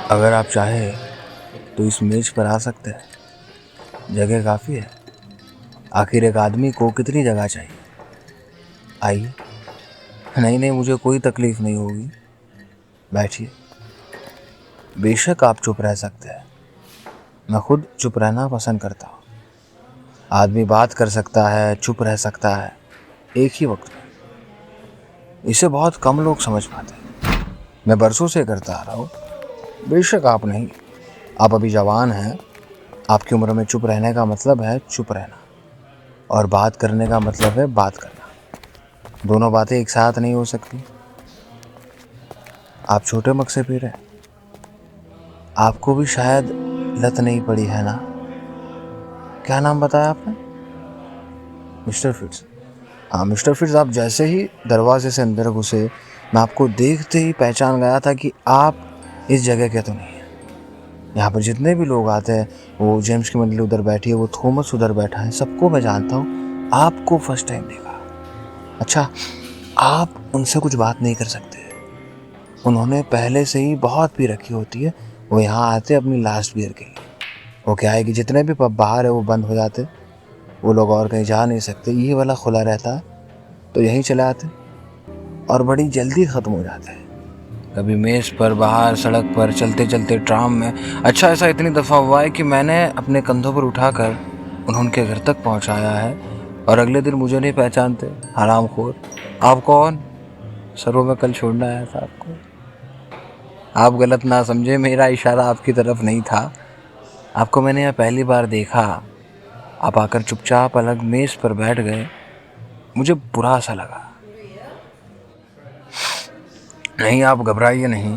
अगर आप चाहें तो इस मेज पर आ सकते हैं, जगह काफ़ी है। आखिर एक आदमी को कितनी जगह चाहिए। आइए। नहीं नहीं, मुझे कोई तकलीफ़ नहीं होगी, बैठिए। बेशक आप चुप रह सकते हैं, मैं खुद चुप रहना पसंद करता हूँ। आदमी बात कर सकता है, चुप रह सकता है, एक ही वक्त में। इसे बहुत कम लोग समझ पाते हैं। मैं बरसों से करता आ रहा हूँ। बेशक आप नहीं, आप अभी जवान हैं। आपकी उम्र में चुप रहने का मतलब है चुप रहना, और बात करने का मतलब है बात करना। दोनों बातें एक साथ नहीं हो सकती। आप छोटे मग से पी रहे हैं, आपको भी शायद लत नहीं पड़ी है ना। क्या नाम बताया आपने? Mister fits. हाँ मिस्टर फिट्स, आप जैसे ही दरवाजे से अंदर घुसे, मैं आपको देखते ही पहचान गया था कि आप इस जगह के तो नहीं हैं। यहाँ पर जितने भी लोग आते हैं, वो जेम्स की मंडली उधर बैठी है, वो थॉमस उधर बैठा है, सबको मैं जानता हूँ। आपको फर्स्ट टाइम देखा। अच्छा, आप उनसे कुछ बात नहीं कर सकते। उन्होंने पहले से ही बहुत पी रखी होती है। वो यहाँ आते अपनी लास्ट बियर के लिए। वो क्या है कि जितने भी पब बाहर है वो बंद हो जाते, वो लोग और कहीं जा नहीं सकते। ये वाला खुला रहता है तो यहीं चले आते और बड़ी जल्दी ख़त्म हो जाते हैं। कभी मेज़ पर, बाहर सड़क पर, चलते चलते ट्राम में। अच्छा, ऐसा इतनी दफ़ा हुआ है कि मैंने अपने कंधों पर उठाकर उनके घर तक पहुंचाया है, और अगले दिन मुझे नहीं पहचानते। हरामखोर। आप कौन? सर, वो मैं कल छोड़ने आया था आपको। आप गलत ना समझे, मेरा इशारा आपकी तरफ नहीं था। आपको मैंने यहाँ पहली बार देखा, आप आकर चुपचाप अलग मेज़ पर बैठ गए। मुझे बुरा सा लगा। नहीं, आप घबराइए नहीं,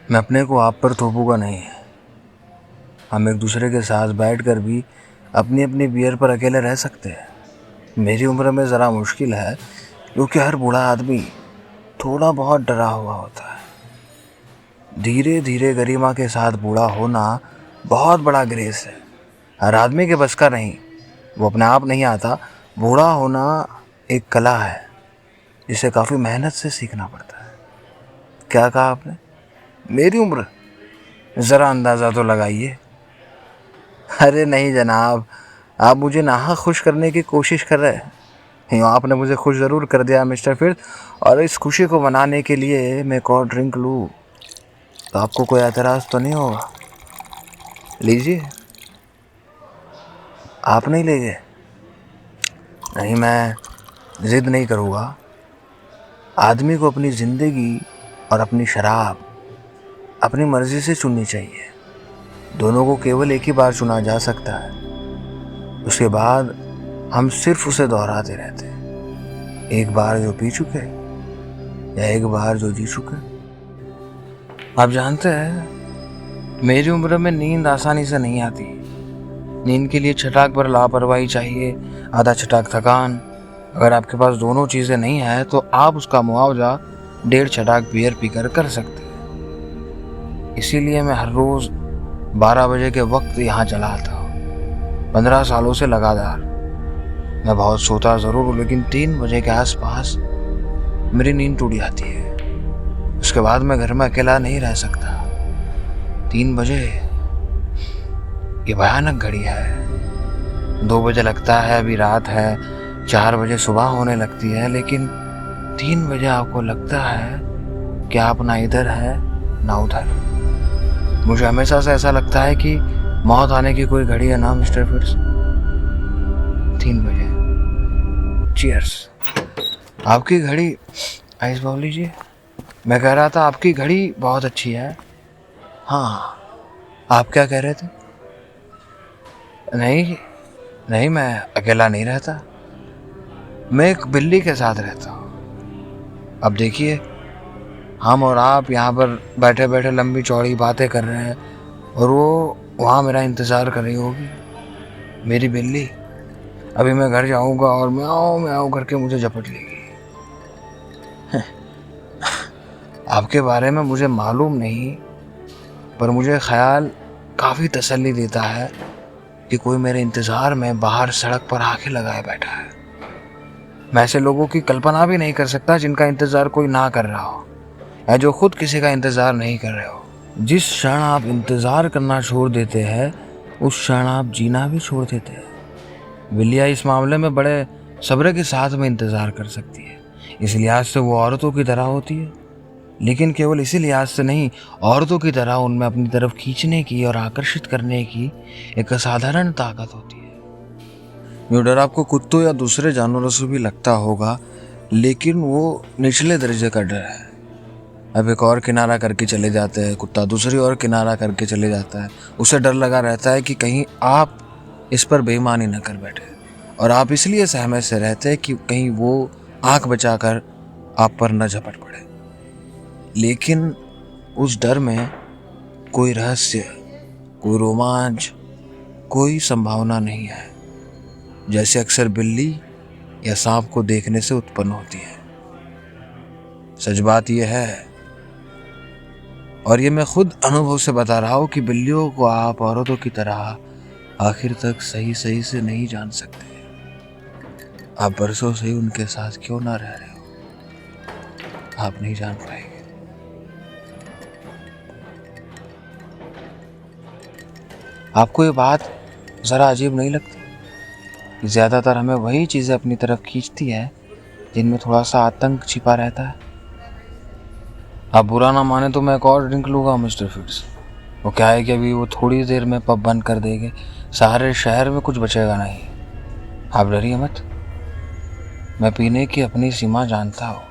मैं अपने को आप पर थोपूंगा नहीं। हम एक दूसरे के साथ बैठकर भी अपनी अपनी बियर पर अकेले रह सकते हैं। मेरी उम्र में ज़रा मुश्किल है, क्योंकि हर बूढ़ा आदमी थोड़ा बहुत डरा हुआ होता है। धीरे धीरे गरिमा के साथ बूढ़ा होना बहुत बड़ा ग्रेस है। हर आदमी के बस का नहीं, वो अपने आप नहीं आता। बूढ़ा होना एक कला है, जिसे काफ़ी मेहनत से सीखना पड़ता है। क्या कहा आपने? मेरी उम्र? ज़रा अंदाज़ा तो लगाइए। अरे नहीं जनाब, आप मुझे नाहक खुश करने की कोशिश कर रहे हैं। आपने मुझे खुश ज़रूर कर दिया मिस्टर फिर, और इस खुशी को मनाने के लिए मैं एक और ड्रिंक लूँ तो आपको कोई एतराज़ तो नहीं होगा? लीजिए। आप नहीं लेंगे? नहीं, मैं ज़िद नहीं करूँगा। आदमी को अपनी ज़िंदगी और अपनी शराब अपनी मर्ज़ी से चुननी चाहिए। दोनों को केवल एक ही बार चुना जा सकता है। उसके बाद हम सिर्फ उसे दोहराते रहते हैं। एक बार जो पी चुके या एक बार जो जी चुके। आप जानते हैं, मेरी उम्र में नींद आसानी से नहीं आती। नींद के लिए छटाक पर लापरवाही चाहिए, आधा छटाक थकान। अगर आपके पास दोनों चीज़ें नहीं हैं तो आप उसका मुआवजा 1.5 छटाक बियर पीकर कर सकते हैं। इसीलिए मैं हर रोज़ 12 बजे के वक्त यहाँ चला आता हूँ, 15 सालों से लगातार। मैं बहुत सोता ज़रूर हूँ, लेकिन 3 बजे के आसपास मेरी नींद टूट जाती है। उसके बाद मैं घर में अकेला नहीं रह सकता। 3 बजे ये भयानक घड़ी है। 2 बजे लगता है अभी रात है, 4 बजे सुबह होने लगती है, लेकिन 3 बजे आपको लगता है कि आप ना इधर है ना उधर। मुझे हमेशा से ऐसा लगता है कि मौत आने की कोई घड़ी है ना मिस्टर फिट्स। 3 बजे। चीयर्स। आपकी घड़ी, आइस बाउल लीजिए। मैं कह रहा था आपकी घड़ी बहुत अच्छी है। हाँ, आप क्या कह रहे थे? नहीं नहीं, मैं अकेला नहीं रहता, मैं एक बिल्ली के साथ रहता हूँ। अब देखिए, हम और आप यहाँ पर बैठे बैठे लंबी चौड़ी बातें कर रहे हैं, और वो वहाँ मेरा इंतज़ार कर रही होगी, मेरी बिल्ली। अभी मैं घर जाऊँगा और म्याऊं म्याऊं करके मुझे झपट लेगी। आपके बारे में मुझे मालूम नहीं, पर मुझे ख्याल काफ़ी तसल्ली देता है कि कोई मेरे इंतज़ार में बाहर सड़क पर आंखें लगाए बैठा है। मैं ऐसे लोगों की कल्पना भी नहीं कर सकता जिनका इंतज़ार कोई ना कर रहा हो, या जो खुद किसी का इंतज़ार नहीं कर रहे हो। जिस क्षण आप इंतज़ार करना छोड़ देते हैं उस क्षण आप जीना भी छोड़ देते हैं। बिल्लियाँ इस मामले में बड़े सब्र के साथ में इंतज़ार कर सकती है। इस लिहाज से वो औरतों की तरह होती है, लेकिन केवल इसी लिहाज से नहीं, औरतों की तरह उनमें अपनी तरफ खींचने की और आकर्षित करने की एक असाधारण ताकत होती है। ये डर आपको कुत्तों या दूसरे जानवरों से भी लगता होगा, लेकिन वो निचले दर्जे का डर है। अब एक और किनारा करके चले जाते हैं कुत्ता, दूसरी और किनारा करके चले जाता है। उसे डर लगा रहता है कि कहीं आप इस पर बेईमानी न कर बैठे, और आप इसलिए सहमे से रहते हैं कि कहीं वो आंख बचाकर आप पर न झपट पड़े। लेकिन उस डर में कोई रहस्य, कोई रोमांच, कोई संभावना नहीं है, जैसे अक्सर बिल्ली या सांप को देखने से उत्पन्न होती है। सच बात यह है, और ये मैं खुद अनुभव से बता रहा हूँ, कि बिल्लियों को आप औरतों की तरह आखिर तक सही सही से नहीं जान सकते। आप बरसों से ही उनके साथ क्यों ना रह रहे हो, आप नहीं जान पाएंगे। आपको ये बात ज़रा अजीब नहीं लगती कि ज़्यादातर हमें वही चीज़ें अपनी तरफ खींचती है जिनमें थोड़ा सा आतंक छिपा रहता है। आप बुरा ना माने तो मैं एक और ड्रिंक लूँगा मिस्टर फिट्स। वो क्या है कि अभी वो थोड़ी देर में पब बंद कर देंगे, सारे शहर में कुछ बचेगा नहीं। आप डरिए मत, मैं पीने की अपनी सीमा जानता हूँ।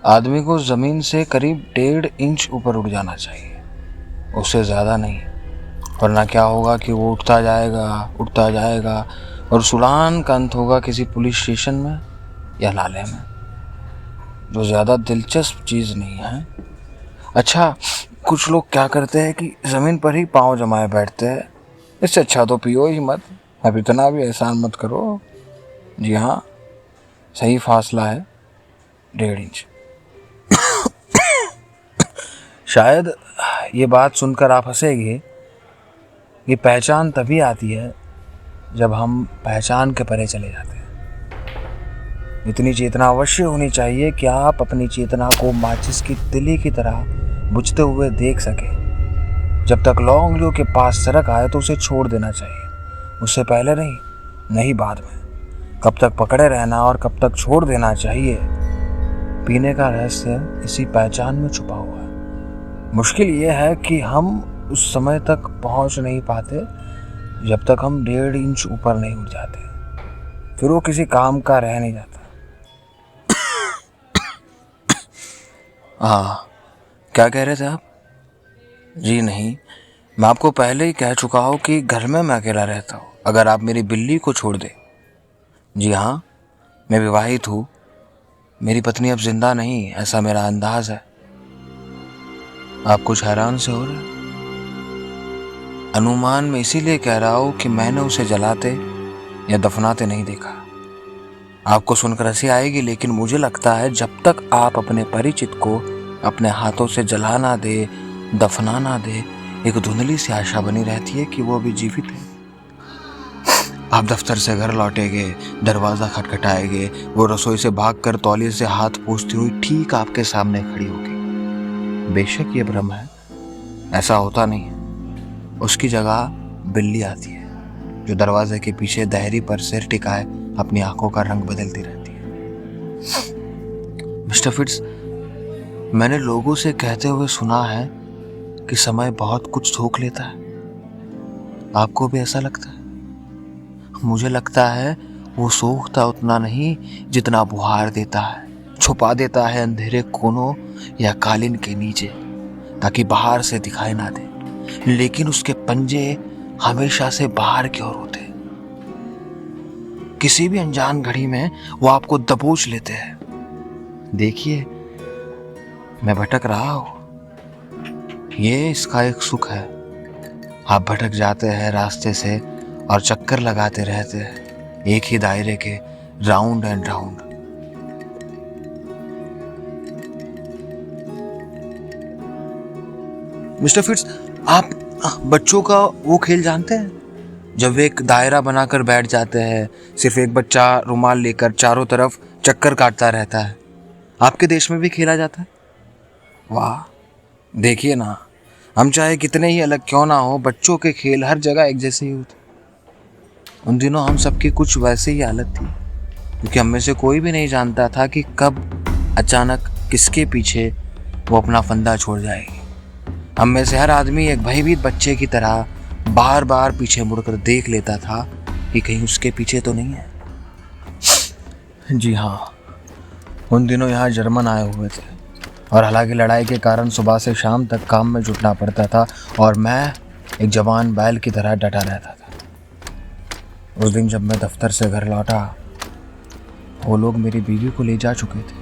आदमी को ज़मीन से करीब 1.5 इंच ऊपर उठ जाना चाहिए, उससे ज़्यादा नहीं, वरना क्या होगा कि वो उठता जाएगा और उड़ान का अंत होगा किसी पुलिस स्टेशन में या नाले में, जो ज़्यादा दिलचस्प चीज़ नहीं है। अच्छा, कुछ लोग क्या करते हैं कि ज़मीन पर ही पाँव जमाए बैठते हैं। इससे अच्छा तो पियो ही मत। अब इतना भी एहसान मत करो। जी हाँ, सही फासला है 1.5 इंच। शायद ये बात सुनकर आप हंसेंगे कि पहचान तभी आती है जब हम पहचान के परे चले जाते हैं। इतनी चेतना अवश्य होनी चाहिए कि आप अपनी चेतना को माचिस की तिली की तरह बुझते हुए देख सके। जब तक लौ उंगलियों के पास सरक आए तो उसे छोड़ देना चाहिए, उससे पहले नहीं बाद में। कब तक पकड़े रहना और कब तक छोड़ देना चाहिए, पीने का रहस्य इसी पहचान में छुपा हुआ है। मुश्किल ये है कि हम उस समय तक पहुंच नहीं पाते जब तक हम 1.5 इंच ऊपर नहीं उठ जाते, फिर वो किसी काम का रह नहीं जाता। हाँ, क्या कह रहे थे आप? जी नहीं, मैं आपको पहले ही कह चुका हूँ कि घर में मैं अकेला रहता हूँ, अगर आप मेरी बिल्ली को छोड़ दें। जी हाँ, मैं विवाहित हूँ, मेरी पत्नी अब जिंदा नहीं, ऐसा मेरा अंदाज है। आप कुछ हैरान से हो रहे? अनुमान में इसीलिए कह रहा हूँ कि मैंने उसे जलाते या दफनाते नहीं देखा। आपको सुनकर हंसी आएगी, लेकिन मुझे लगता है जब तक आप अपने परिचित को अपने हाथों से जला ना दे, दफना ना दे, एक धुंधली सी आशा बनी रहती है कि वो अभी जीवित है। आप दफ्तर से घर लौटेंगे, दरवाज़ा खटखटाएंगे, वो रसोई से भागकर तौलिए से हाथ पोंछती हुई ठीक आपके सामने खड़ी होगी। बेशक ये भ्रम है, ऐसा होता नहीं है। उसकी जगह बिल्ली आती है, जो दरवाजे के पीछे दहरी पर सिर टिकाए अपनी आंखों का रंग बदलती रहती है। मिस्टर फिट्स, मैंने लोगों से कहते हुए सुना है कि समय बहुत कुछ सोख लेता है। आपको भी ऐसा लगता है? मुझे लगता है वो सोखता उतना नहीं जितना बुहार देता है, छुपा देता है अंधेरे कोनों या कालीन के नीचे, ताकि बाहर से दिखाई ना दे, लेकिन उसके पंजे हमेशा से बाहर की ओर होते। किसी भी अनजान घड़ी में वो आपको दबोच लेते हैं। देखिए, मैं भटक रहा हूं, ये इसका एक सुख है। आप भटक जाते हैं रास्ते से और चक्कर लगाते रहते हैं एक ही दायरे के, round and round. Mister fits, आप बच्चों का वो खेल जानते हैं, जब वे एक दायरा बनाकर बैठ जाते हैं, सिर्फ एक बच्चा रुमाल लेकर चारों तरफ चक्कर काटता रहता है। आपके देश में भी खेला जाता है? वाह, देखिए ना, हम चाहे कितने ही अलग क्यों ना हो, बच्चों के खेल हर जगह एक जैसे ही होते। उन दिनों हम सबकी कुछ वैसे ही हालत थी, क्योंकि हम में से कोई भी नहीं जानता था कि कब अचानक किसके पीछे वो अपना फंदा छोड़ जाएगी। हम में से हर आदमी एक भयभीत बच्चे की तरह बार बार पीछे मुड़कर देख लेता था कि कहीं उसके पीछे तो नहीं है। जी हाँ, उन दिनों यहाँ जर्मन आए हुए थे और हालांकि लड़ाई के कारण सुबह से शाम तक काम में जुटना पड़ता था और मैं एक जवान बैल की तरह डटा रहता था। उस दिन जब मैं दफ्तर से घर लौटा, वो लोग मेरी बीवी को ले जा चुके थे।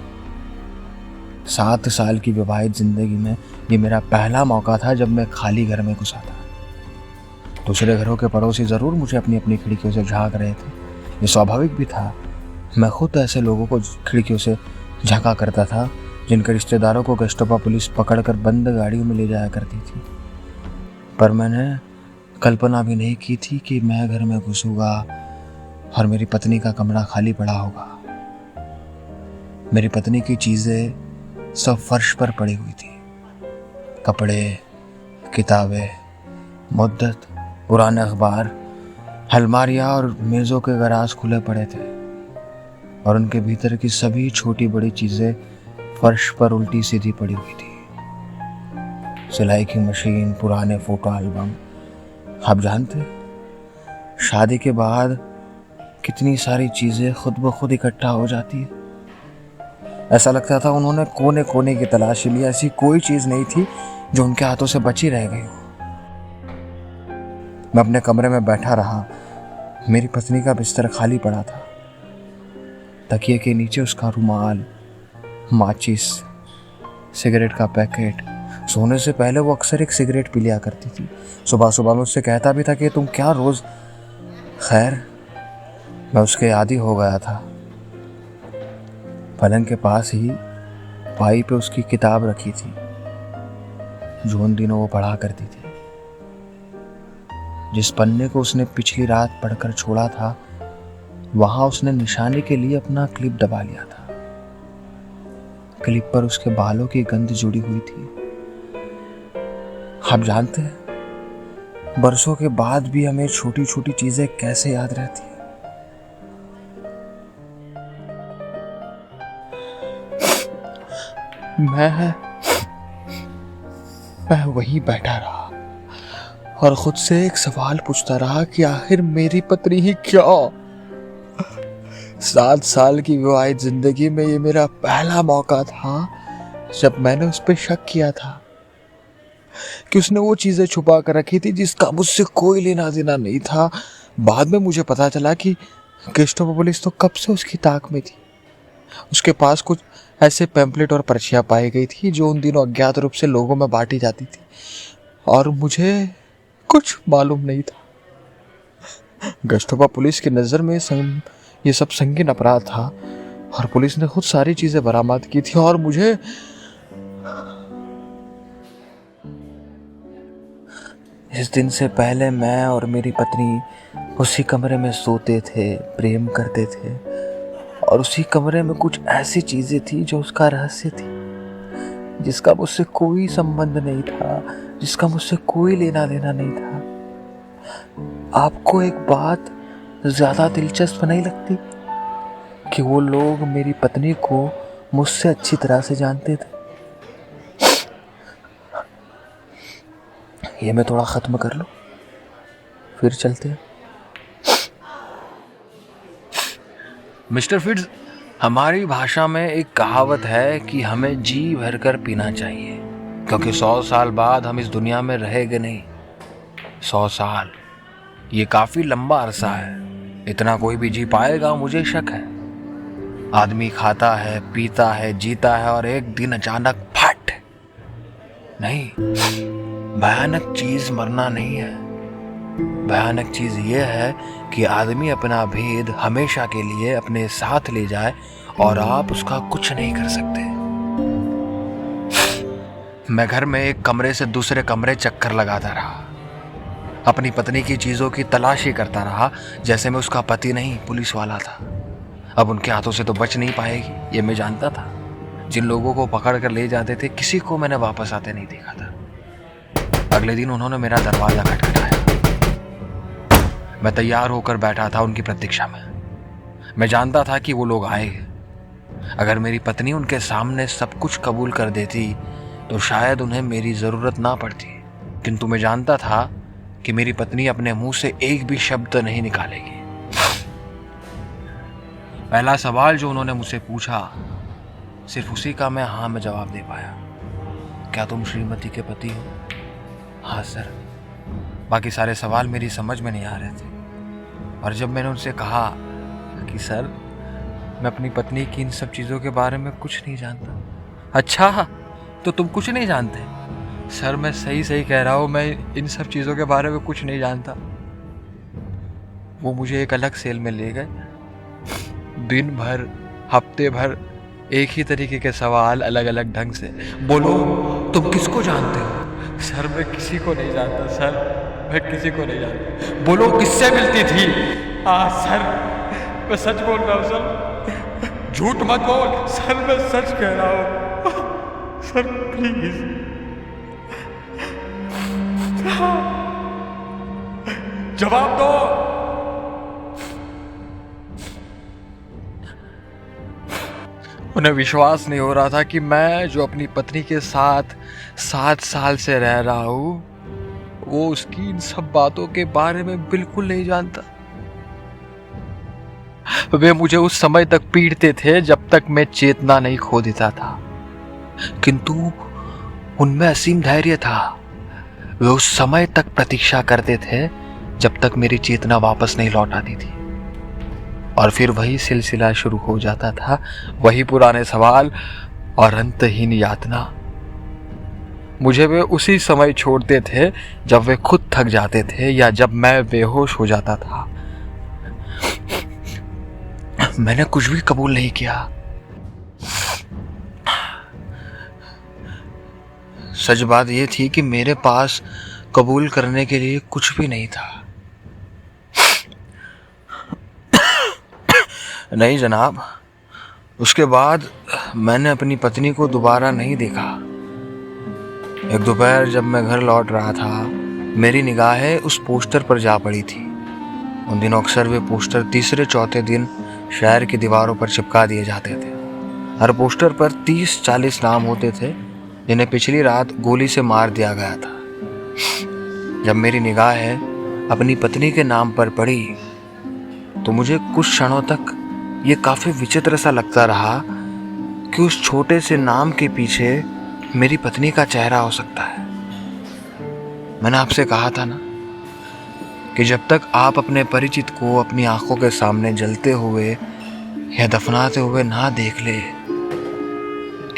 7 साल की विवाहित जिंदगी में ये मेरा पहला मौका था जब मैं खाली घर में घुसा था। दूसरे घरों के पड़ोसी ज़रूर मुझे अपनी अपनी खिड़कियों से झांक रहे थे, ये स्वाभाविक भी था। मैं खुद ऐसे लोगों को खिड़कियों से झांका करता था जिनके रिश्तेदारों को गस्टोपा पुलिस पकड़कर बंद गाड़ियों में ले जाया करती थी। पर मैंने कल्पना भी नहीं की थी कि मैं घर में घुसूंगा और मेरी पत्नी का कमरा खाली पड़ा होगा। मेरी पत्नी की चीज़ें सब फर्श पर पड़ी हुई थी। कपड़े, किताबें, मुद्दत, पुराने अखबार, अलमारियाँ और मेज़ों के गराज खुले पड़े थे और उनके भीतर की सभी छोटी बड़ी चीज़ें फर्श पर उल्टी सीधी पड़ी हुई थी। सिलाई की मशीन, पुराने फोटो एल्बम। आप जानते, शादी के बाद कितनी सारी चीज़ें खुद ब खुद इकट्ठा हो जाती है। ऐसा लगता था उन्होंने कोने कोने की तलाशी ली, ऐसी कोई चीज़ नहीं थी जो उनके हाथों से बची रह गई हो। मैं अपने कमरे में बैठा रहा। मेरी पत्नी का बिस्तर खाली पड़ा था। तकिए के नीचे उसका रुमाल, माचिस, सिगरेट का पैकेट। सोने से पहले वो अक्सर एक सिगरेट पी लिया करती थी। सुबह सुबह में उससे कहता भी था कि तुम क्या रोज़। खैर, मैं उसके आदी हो गया था। पलंग के पास ही पाई पे उसकी किताब रखी थी जो उन दिनों वो पढ़ा करती थी। जिस पन्ने को उसने पिछली रात पढ़कर छोड़ा था, वहां उसने निशानी के लिए अपना क्लिप दबा लिया था। क्लिप पर उसके बालों की गंध जुड़ी हुई थी। आप जानते हैं, बरसों के बाद भी हमें छोटी छोटी चीजें कैसे याद रहती है। मैं वहीं बैठा रहा और खुद से एक सवाल पूछता रहा कि आखिर मेरी पत्नी ही क्यों। 7 साल की विवाहित जिंदगी में ये मेरा पहला मौका था जब मैंने उस पर शक किया था कि उसने वो चीजें छुपा कर रखी थी जिसका मुझसे कोई लेना देना नहीं था। बाद में मुझे पता चला कि गेस्टोपो पुलिस तो कब से उसकी ताक में थी। उसके पास कुछ ऐसे पैम्पलेट और पर्चियां पाई गई थी जो उन दिनों अज्ञात रूप से लोगों में बांटी जाती थी और मुझे कुछ मालूम नहीं था। गेस्टोपो पुलिस की नज़र में ये सब संगीन अपराध था और पुलिस ने खुद सारी चीजें बरामद की थी और मुझे इस दिन से पहले मैं और मेरी पत्नी उसी कमरे में सोते थे, प्रेम करते थे और उसी कमरे में कुछ ऐसी चीजें थी जो उसका रहस्य थी, जिसका मुझसे कोई संबंध नहीं था, जिसका मुझसे कोई लेना देना नहीं था। आपको एक बात ज्यादा दिलचस्प नहीं लगती कि वो लोग मेरी पत्नी को मुझसे अच्छी तरह से जानते थे। ये मैं थोड़ा खत्म कर लूं, फिर चलते हैं। मिस्टर फिट्ज, हमारी भाषा में एक कहावत है कि हमें जी भरकर पीना चाहिए, क्योंकि 100 साल बाद हम इस दुनिया में रहेंगे नहीं। 100 साल, ये काफी लंबा अरसा है। इतना कोई भी जी पाएगा, मुझे शक है। आदमी खाता है, पीता है, जीता है और एक दिन अचानक फट। नहीं, भयानक चीज मरना नहीं है। भयानक चीज यह है कि आदमी अपना भेद हमेशा के लिए अपने साथ ले जाए और आप उसका कुछ नहीं कर सकते। मैं घर में एक कमरे से दूसरे कमरे चक्कर लगाता रहा, अपनी पत्नी की चीजों की तलाशी करता रहा जैसे मैं उसका पति नहीं, पुलिस वाला था। अब उनके हाथों से तो बच नहीं पाएगी, ये मैं जानता था। जिन लोगों को पकड़ कर ले जाते थे, किसी को मैंने वापस आते नहीं देखा था। अगले दिन उन्होंने मेरा दरवाज़ा खटखटाया। मैं तैयार होकर बैठा था उनकी प्रतीक्षा में। मैं जानता था कि वो लोग आएंगे। अगर मेरी पत्नी उनके सामने सब कुछ कबूल कर देती तो शायद उन्हें मेरी ज़रूरत ना पड़ती, किंतु मैं जानता था कि मेरी पत्नी अपने मुंह से एक भी शब्द नहीं निकालेगी। पहला सवाल जो उन्होंने मुझसे पूछा, सिर्फ उसी का मैं हाँ में जवाब दे पाया। क्या तुम श्रीमती के पति हो? हाँ सर। बाकी सारे सवाल मेरी समझ में नहीं आ रहे थे। और जब मैंने उनसे कहा कि सर, मैं अपनी पत्नी की इन सब चीज़ों के बारे में कुछ नहीं जानता। अच्छा, तो तुम कुछ नहीं जानते? सर, मैं सही कह रहा हूँ, मैं इन सब चीज़ों के बारे में कुछ नहीं जानता। वो मुझे एक अलग सेल में ले गए। दिन भर, हफ्ते भर एक ही तरीके के सवाल अलग अलग ढंग से। बोलो, तुम किसको जानते हो? सर, मैं किसी को नहीं जानता सर, मैं किसी को नहीं जानता। बोलो, किससे मिलती थी? सर, मैं सच बोल रहा हूँ सर, झूठ मत बोल। सर, मैं सच कह रहा हूँ सर, प्लीज। जवाब दो। उन्हें विश्वास नहीं हो रहा था कि मैं जो अपनी पत्नी के साथ 7 साल से रह रहा हूँ, वो उसकी इन सब बातों के बारे में बिल्कुल नहीं जानता। वे मुझे उस समय तक पीटते थे जब तक मैं चेतना नहीं खो देता था, किंतु उनमें असीम धैर्य था। वे उस समय तक प्रतीक्षा करते थे जब तक मेरी चेतना वापस नहीं लौट आती थी। और फिर वही सिलसिला शुरू हो जाता था, वही पुराने सवाल और अंतहीन यातना। मुझे वे उसी समय छोड़ते थे जब वे खुद थक जाते थे या जब मैं बेहोश हो जाता था। मैंने कुछ भी कबूल नहीं किया। सच बात यह थी कि मेरे पास कबूल करने के लिए कुछ भी नहीं था। नहीं जनाब। उसके बाद मैंने अपनी पत्नी को दोबारा नहीं देखा। एक दोपहर जब मैं घर लौट रहा था, मेरी निगाहें उस पोस्टर पर जा पड़ी थी। उन दिनों अक्सर वे पोस्टर तीसरे चौथे दिन शहर की दीवारों पर चिपका दिए जाते थे। हर पोस्टर पर 30-40 नाम होते थे जिन्हें पिछली रात गोली से मार दिया गया था। जब मेरी निगाहें अपनी पत्नी के नाम पर पड़ी तो मुझे कुछ क्षणों तक ये काफ़ी विचित्र सा लगता रहा कि उस छोटे से नाम के पीछे मेरी पत्नी का चेहरा हो सकता है। मैंने आपसे कहा था ना कि जब तक आप अपने परिचित को अपनी आंखों के सामने जलते हुए या दफनाते हुए ना देख ले,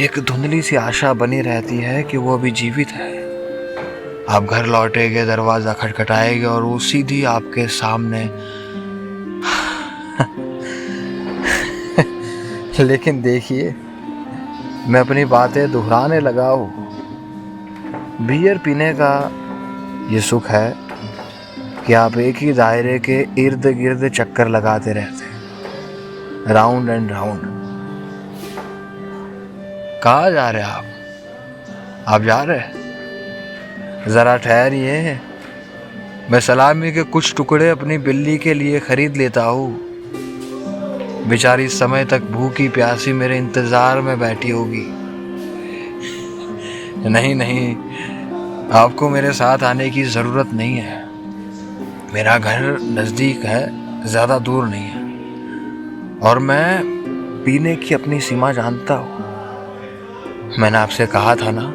एक धुंधली सी आशा बनी रहती है कि वो अभी जीवित है। आप घर लौटेंगे, दरवाज़ा खटखटाएंगे और वो सीधी आपके सामने। लेकिन देखिए, मैं अपनी बातें दोहराने लगा हूँ। बियर पीने का ये सुख है कि आप एक ही दायरे के इर्द गिर्द चक्कर लगाते रहते हैं, राउंड एंड राउंड। कहाँ जा रहे आप जा रहे? जरा ठहरिए, मैं सलामी के कुछ टुकड़े अपनी बिल्ली के लिए खरीद लेता हूँ। बेचारी समय तक भूखी प्यासी मेरे इंतजार में बैठी होगी। नहीं, आपको मेरे साथ आने की ज़रूरत नहीं है। मेरा घर नज़दीक है, ज़्यादा दूर नहीं है, और मैं पीने की अपनी सीमा जानता हूँ। मैंने आपसे कहा था ना,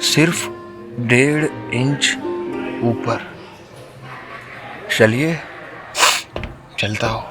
सिर्फ 1.5 इंच ऊपर। चलिए, चलता हूँ।